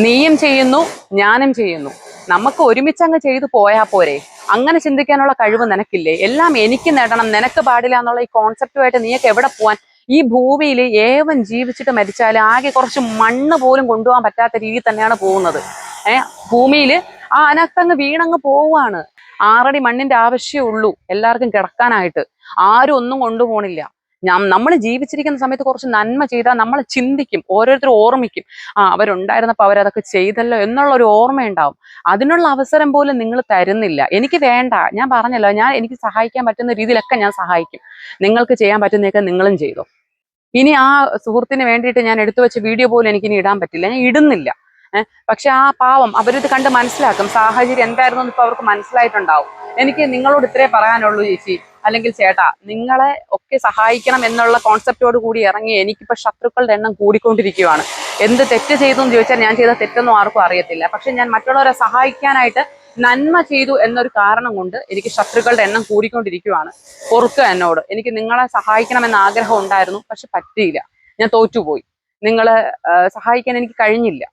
നീയും ചെയ്യുന്നു, ഞാനും ചെയ്യുന്നു. നമുക്ക് ഒരുമിച്ചങ്ങ് ചെയ്തു പോയാൽ പോരെ? അങ്ങനെ ചിന്തിക്കാനുള്ള കഴിവ് നിനക്കില്ലേ? എല്ലാം എനിക്ക് നേടണം, നിനക്ക് പാടില്ല എന്നുള്ള ഈ കോൺസെപ്റ്റുമായിട്ട് നീയൊക്കെ എവിടെ പോവാൻ? ഈ ഭൂമിയിൽ ഏവൻ ജീവിച്ചിട്ട് മരിച്ചാൽ ആകെ കുറച്ച് മണ്ണ് പോലും കൊണ്ടുപോകാൻ പറ്റാത്ത രീതിയിൽ തന്നെയാണ് പോകുന്നത്. ഭൂമിയിൽ അതിനകത്തങ്ങ് വീണങ്ങ് പോവുകയാണ്. 6 അടി മണ്ണിന്റെ ആവശ്യമേ ഉള്ളൂ എല്ലാവർക്കും കിടക്കാനായിട്ട്. ആരും ഒന്നും കൊണ്ടുപോകണില്ല. നമ്മൾ ജീവിച്ചിരിക്കുന്ന സമയത്ത് കുറച്ച് നന്മ ചെയ്താൽ നമ്മൾ ചിന്തിക്കും, ഓരോരുത്തരും ഓർമ്മിക്കും, അവരുണ്ടായിരുന്നപ്പോൾ അവരതൊക്കെ ചെയ്തല്ലോ എന്നുള്ള ഒരു ഓർമ്മയുണ്ടാവും. അതിനുള്ള അവസരം പോലും നിങ്ങൾ തരുന്നില്ല. എനിക്ക് വേണ്ട. ഞാൻ പറഞ്ഞല്ലോ, എനിക്ക് സഹായിക്കാൻ പറ്റുന്ന രീതിയിലൊക്കെ ഞാൻ സഹായിക്കും. നിങ്ങൾക്ക് ചെയ്യാൻ പറ്റുന്നതൊക്കെ നിങ്ങളും ചെയ്തോ. ഇനി ആ സുഹൃത്തിന് വേണ്ടിയിട്ട് ഞാൻ എടുത്തു വെച്ച വീഡിയോ പോലും എനിക്കിനി ഇടാൻ പറ്റില്ല, ഞാൻ ഇടുന്നില്ല. പക്ഷെ ആ പാവം അവരിത് കണ്ട് മനസ്സിലാക്കും, സാഹചര്യം എന്തായിരുന്നു എന്ന് ഇപ്പൊ അവർക്ക് മനസ്സിലായിട്ടുണ്ടാവും. എനിക്ക് നിങ്ങളോട് ഇത്രേ പറയാനുള്ളൂ ചേച്ചി, അല്ലെങ്കിൽ ചേട്ടാ. നിങ്ങളെ ഒക്കെ സഹായിക്കണം എന്നുള്ള കോൺസെപ്റ്റോട് കൂടി ഇറങ്ങി എനിക്കിപ്പോ ശത്രുക്കളുടെ എണ്ണം കൂടിക്കൊണ്ടിരിക്കുകയാണ്. എന്ത് തെറ്റ് ചെയ്തു എന്ന് ചോദിച്ചാൽ ഞാൻ ചെയ്ത തെറ്റൊന്നും ആർക്കും അറിയത്തില്ല. പക്ഷെ ഞാൻ മറ്റുള്ളവരെ സഹായിക്കാനായിട്ട് നന്മ ചെയ്തു എന്നൊരു കാരണം കൊണ്ട് എനിക്ക് ശത്രുക്കളുടെ എണ്ണം കൂടിക്കൊണ്ടിരിക്കുകയാണ്. പൊറുക്കുക എന്നോട്. എനിക്ക് നിങ്ങളെ സഹായിക്കണമെന്ന് ആഗ്രഹം ഉണ്ടായിരുന്നു, പക്ഷെ പറ്റിയില്ല. ഞാൻ തോറ്റുപോയി. നിങ്ങളെ സഹായിക്കാൻ എനിക്ക് കഴിഞ്ഞില്ല.